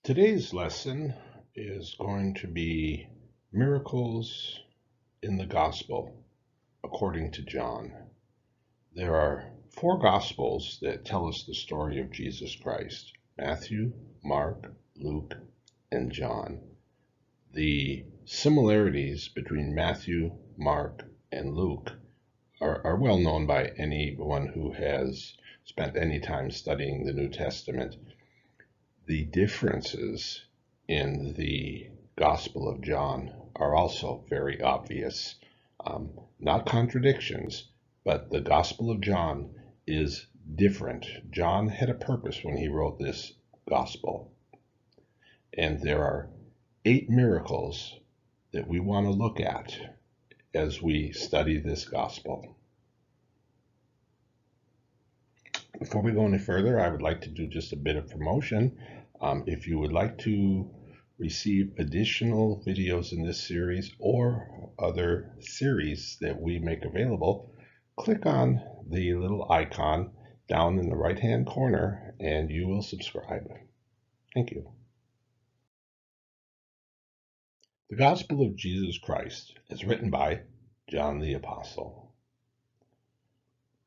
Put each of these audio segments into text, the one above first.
Today's lesson is going to be miracles in the gospel according to John. There are four gospels that tell us the story of Jesus Christ: Matthew, Mark, Luke, and John. The similarities between Matthew, Mark, and Luke are well known by anyone who has spent any time studying the New Testament. The differences in the Gospel of John are also very obvious. Not contradictions, but the Gospel of John is different. John had a purpose when he wrote this Gospel. And there are 8 miracles that we want to look at as we study this Gospel. Before we go any further, I would like to do just a bit of promotion. If you would like to receive additional videos in this series or other series that we make available, click on the little icon down in the right-hand corner and you will subscribe. Thank you. The Gospel of Jesus Christ is written by John the Apostle.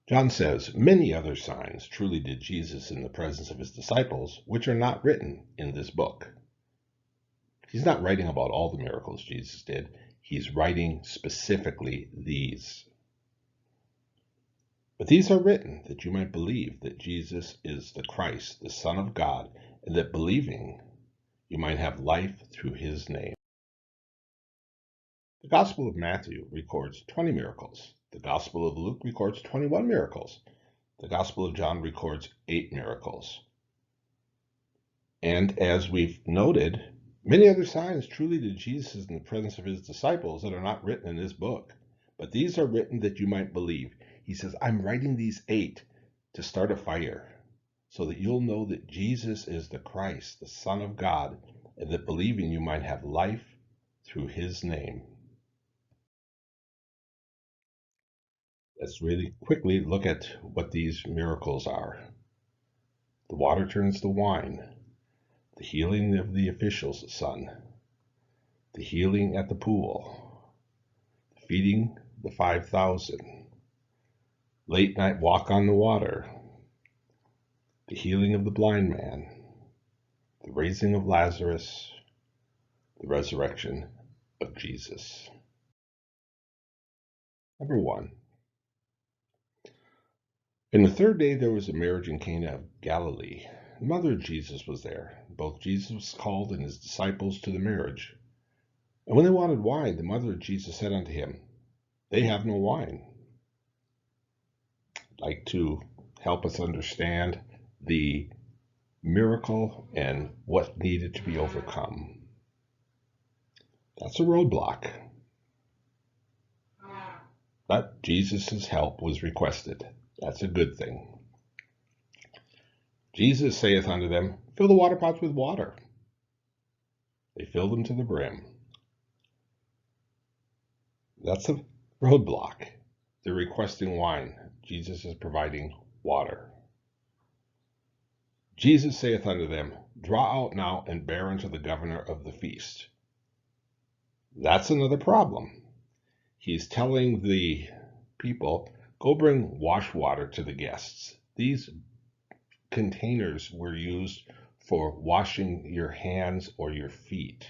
John says, "Many other signs truly did Jesus in the presence of his disciples, which are not written in this book." He's not writing about all the miracles Jesus did. He's writing specifically these. "But these are written that you might believe that Jesus is the Christ, the Son of God, and that believing you might have life through his name." The Gospel of Matthew records 20 miracles. The Gospel of Luke records 21 miracles. The Gospel of John records 8 miracles. And as we've noted, many other signs truly did Jesus in the presence of his disciples that are not written in this book. But these are written that you might believe. He says, I'm writing these 8 to start a fire so that you'll know that Jesus is the Christ, the Son of God, and that believing you might have life through his name. Let's really quickly look at what these miracles are. The water turns to wine, the healing of the official's son, the healing at the pool, feeding the 5,000, late night walk on the water, the healing of the blind man, the raising of Lazarus, the resurrection of Jesus. Number 1. In the 3rd day there was a marriage in Cana of Galilee. The mother of Jesus was there. Both Jesus was called and his disciples to the marriage. And when they wanted wine, the mother of Jesus said unto him, They have no wine. I'd like to help us understand the miracle and what needed to be overcome. That's a roadblock. But Jesus' help was requested. That's a good thing. Jesus saith unto them, Fill the water pots with water. They filled them to the brim. That's a roadblock. They're requesting wine. Jesus is providing water. Jesus saith unto them, Draw out now and bear unto the governor of the feast. That's another problem. He's telling the people, Go bring wash water to the guests. These containers were used for washing your hands or your feet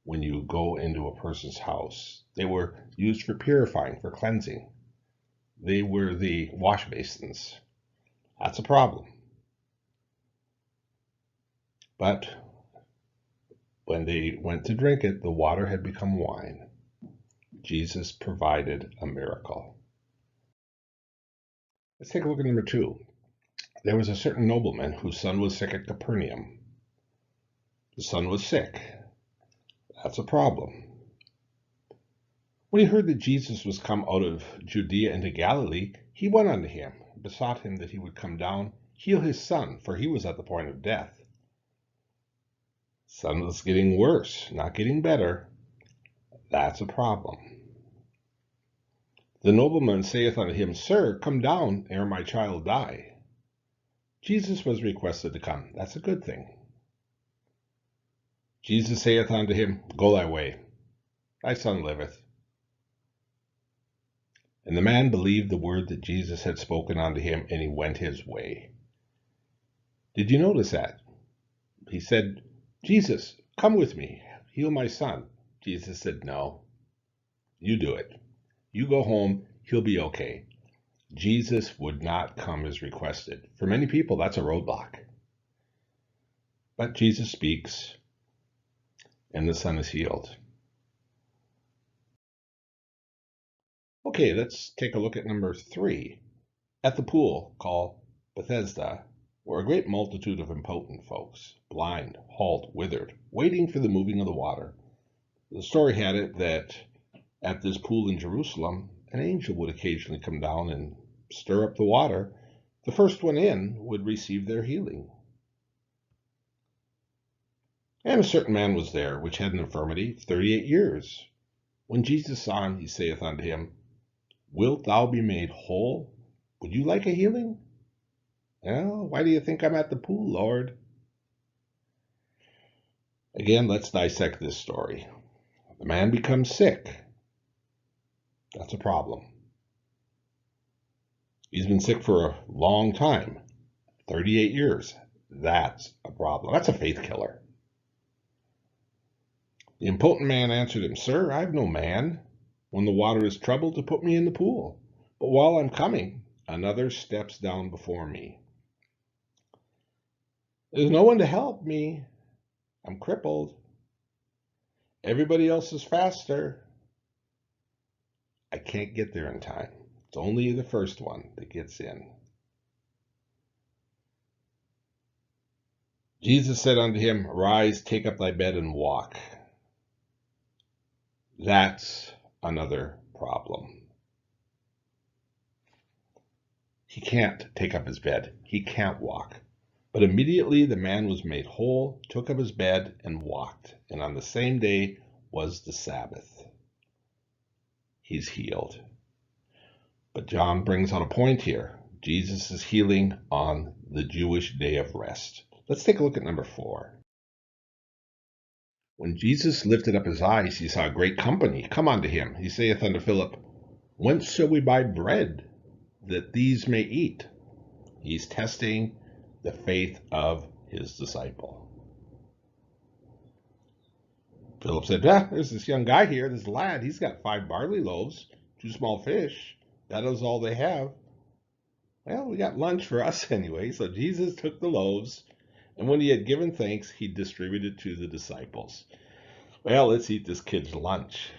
when you go into a person's house. They were used for purifying, for cleansing. They were the wash basins. That's a problem. But when they went to drink it, the water had become wine. Jesus provided a miracle. Let's take a look at number 2. There was a certain nobleman whose son was sick at Capernaum. The son was sick. That's a problem. When he heard that Jesus was come out of Judea into Galilee, he went unto him, and besought him that he would come down, heal his son, for he was at the point of death. Son was getting worse, not getting better. That's a problem. The nobleman saith unto him, Sir, come down ere my child die. Jesus was requested to come. That's a good thing. Jesus saith unto him, Go thy way, thy son liveth. And the man believed the word that Jesus had spoken unto him, and he went his way. Did you notice that? He said, Jesus, come with me, heal my son. Jesus said, no, you do it. You go home, he'll be okay. Jesus would not come as requested. For many people, that's a roadblock. But Jesus speaks, and the son is healed. Okay, let's take a look at number 3. At the pool called Bethesda were a great multitude of impotent folks, blind, halt, withered, waiting for the moving of the water. The story had it that at this pool in Jerusalem, an angel would occasionally come down and stir up the water. The first one in would receive their healing. And a certain man was there, which had an infirmity 38 years. When Jesus saw him, he saith unto him, Wilt thou be made whole? Would you like a healing? Well, why do you think I'm at the pool, Lord? Again, let's dissect this story. The man becomes sick. That's a problem. He's been sick for a long time, 38 years. That's a problem. That's a faith killer. The impotent man answered him, Sir, I have no man when the water is troubled to put me in the pool. But while I'm coming, another steps down before me. There's no one to help me. I'm crippled. Everybody else is faster. I can't get there in time. It's only the first one that gets in. Jesus said unto him, Arise, take up thy bed and walk. That's another problem. He can't take up his bed. He can't walk. But immediately the man was made whole, took up his bed, and walked. And on the same day was the Sabbath. He's healed. But John brings out a point here. Jesus is healing on the Jewish day of rest. Let's take a look at number 4. When Jesus lifted up his eyes, he saw a great company come unto him. He saith unto Philip, Whence shall we buy bread that these may eat? He's testing the faith of his disciple. Philip said, There's this young guy here, this lad. He's got 5 barley loaves, 2 small fish. That is all they have. Well, we got lunch for us anyway. So Jesus took the loaves, and when he had given thanks, he distributed to the disciples. Well, let's eat this kid's lunch.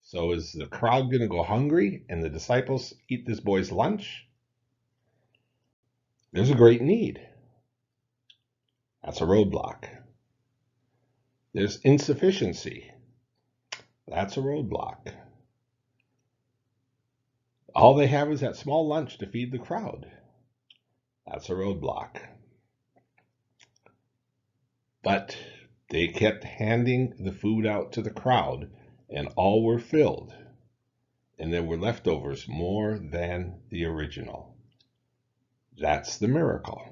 So is the crowd going to go hungry and the disciples eat this boy's lunch? There's a great need. That's a roadblock. There's insufficiency. That's a roadblock. All they have is that small lunch to feed the crowd. That's a roadblock. But they kept handing the food out to the crowd, and all were filled, and there were leftovers more than the original. That's the miracle.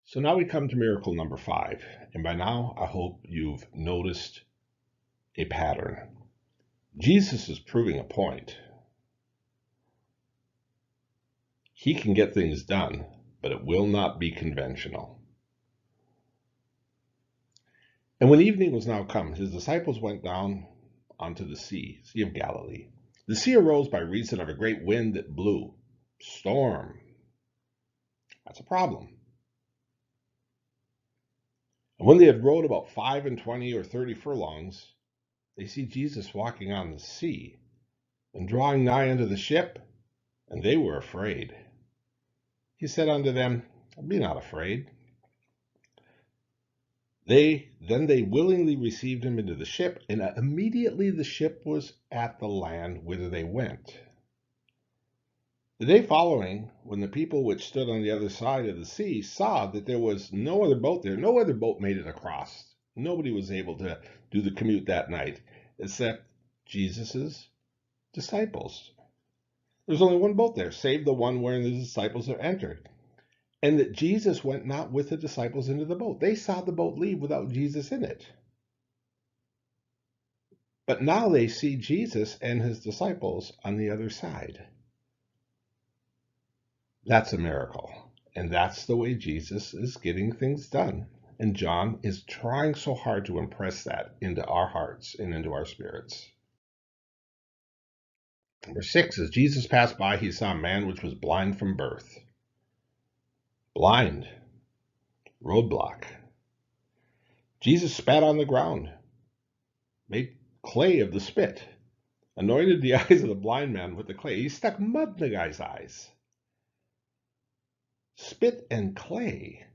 So now we come to miracle number 5, and by now I hope you've noticed a pattern. Jesus is proving a point. He can get things done, but it will not be conventional. And when evening was now come, his disciples went down unto the Sea of Galilee. The sea arose by reason of a great wind that blew. Storm. That's a problem. And when they had rowed about 25 or 30 furlongs, they see Jesus walking on the sea and drawing nigh unto the ship, and they were afraid. He said unto them, Be not afraid. They willingly received him into the ship, and immediately the ship was at the land whither they went. The day following, when the people which stood on the other side of the sea saw that there was no other boat there, no other boat made it across. Nobody was able to do the commute that night except Jesus's disciples. There's only one boat there, save the one wherein the disciples have entered. And that Jesus went not with the disciples into the boat. They saw the boat leave without Jesus in it. But now they see Jesus and his disciples on the other side. That's a miracle. And that's the way Jesus is getting things done. And John is trying so hard to impress that into our hearts and into our spirits. Number 6, as Jesus passed by, he saw a man which was blind from birth. Blind. Roadblock. Jesus spat on the ground, made clay of the spit, anointed the eyes of the blind man with the clay. He stuck mud in the guy's eyes. Spit and clay.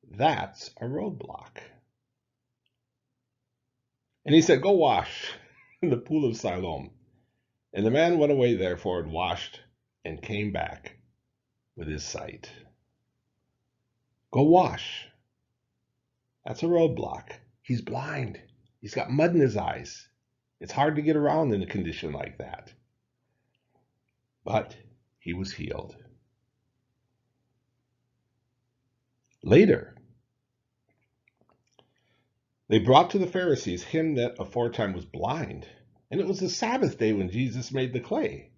That's a roadblock. And he said, go wash in the pool of Siloam. And the man went away therefore and washed and came back with his sight. Go wash. That's a roadblock. He's blind. He's got mud in his eyes. It's hard to get around in a condition like that. But he was healed. Later, they brought to the Pharisees him that aforetime was blind. And it was the Sabbath day when Jesus made the clay.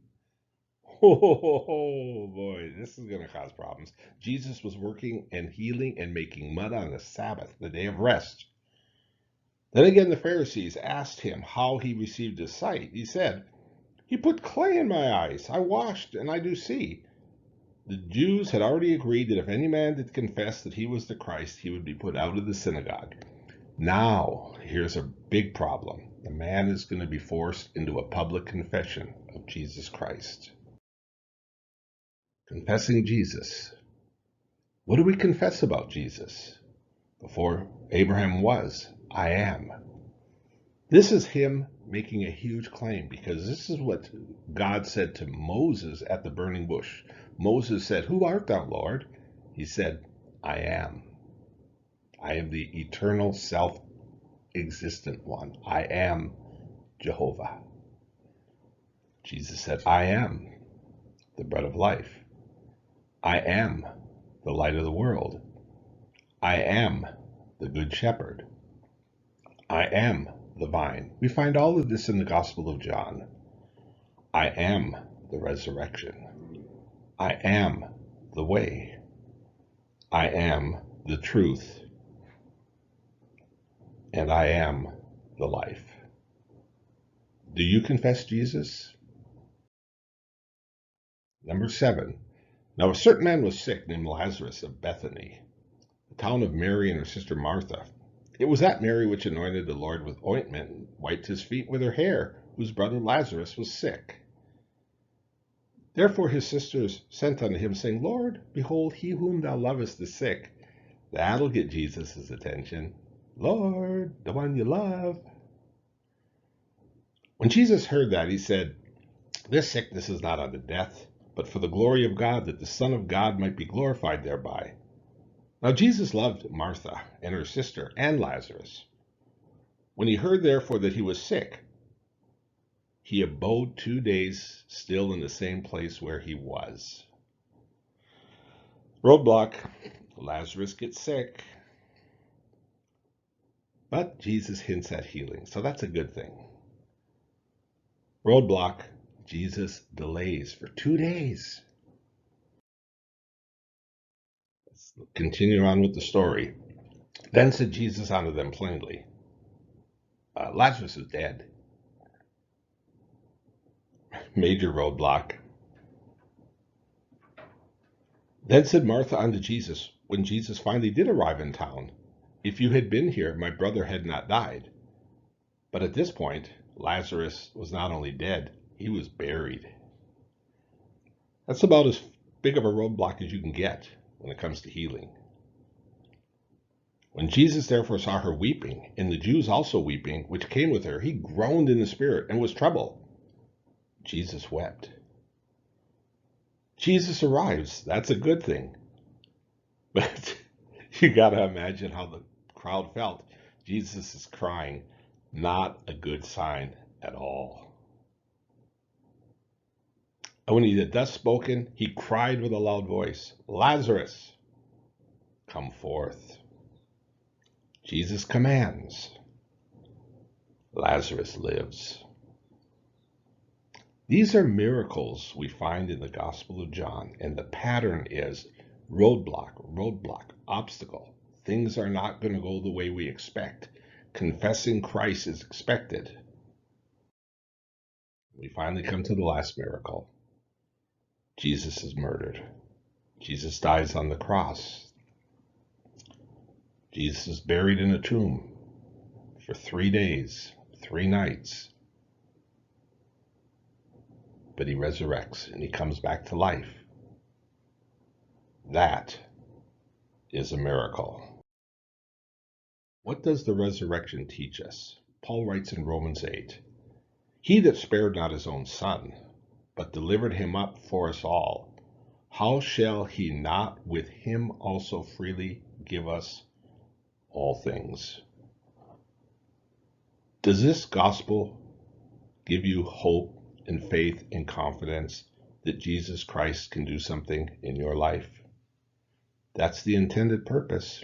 Oh boy, this is going to cause problems. Jesus was working and healing and making mud on the Sabbath, the day of rest. Then again the Pharisees asked him how he received his sight. He said, he put clay in my eyes. I washed and I do see. The Jews had already agreed that if any man did confess that he was the Christ, he would be put out of the synagogue. Now, here's a big problem. The man is going to be forced into a public confession of Jesus Christ. Confessing Jesus. What do we confess about Jesus? Before Abraham was, I am. This is him making a huge claim, because this is what God said to Moses at the burning bush. Moses said, who art thou, Lord? He said, I am. I am the eternal self-existent one. I am Jehovah. Jesus said, I am the bread of life. I am the light of the world. I am the good shepherd. I am the vine. We find all of this in the Gospel of John. I am the resurrection. I am the way. I am the truth. And I am the life. Do you confess Jesus? Number 7. Now a certain man was sick named Lazarus of Bethany, the town of Mary and her sister Martha. It was that Mary which anointed the Lord with ointment and wiped his feet with her hair, whose brother Lazarus was sick. Therefore his sisters sent unto him, saying, Lord, behold, he whom thou lovest is sick. That'll get Jesus' attention. Lord, the one you love. When Jesus heard that, he said, this sickness is not unto death, but for the glory of God, that the Son of God might be glorified thereby. Now Jesus loved Martha and her sister and Lazarus. When he heard therefore that he was sick, he abode 2 days still in the same place where he was. Roadblock. Lazarus gets sick. But Jesus hints at healing, so that's a good thing. Roadblock. Jesus delays for 2 days. Let's continue on with the story. Then said Jesus unto them plainly, Lazarus is dead. Major roadblock. Then said Martha unto Jesus, when Jesus finally did arrive in town, if you had been here, my brother had not died. But at this point, Lazarus was not only dead, he was buried. That's about as big of a roadblock as you can get when it comes to healing. When Jesus therefore saw her weeping, and the Jews also weeping, which came with her, he groaned in the spirit and was troubled. Jesus wept. Jesus arrives. That's a good thing. But you got to imagine how the crowd felt. Jesus is crying. Not a good sign at all. And when he had thus spoken, he cried with a loud voice, Lazarus, come forth. Jesus commands. Lazarus lives. These are miracles we find in the Gospel of John, and the pattern is roadblock, roadblock, obstacle. Things are not going to go the way we expect. Confessing Christ is expected. We finally come to the last miracle. Jesus is murdered. Jesus dies on the cross. Jesus is buried in a tomb for 3 days, 3 nights. But he resurrects and he comes back to life. That is a miracle. What does the resurrection teach us? Paul writes in Romans 8, He that spared not his own son, but delivered him up for us all, how shall he not with him also freely give us all things? Does this gospel give you hope and faith and confidence that Jesus Christ can do something in your life? That's the intended purpose.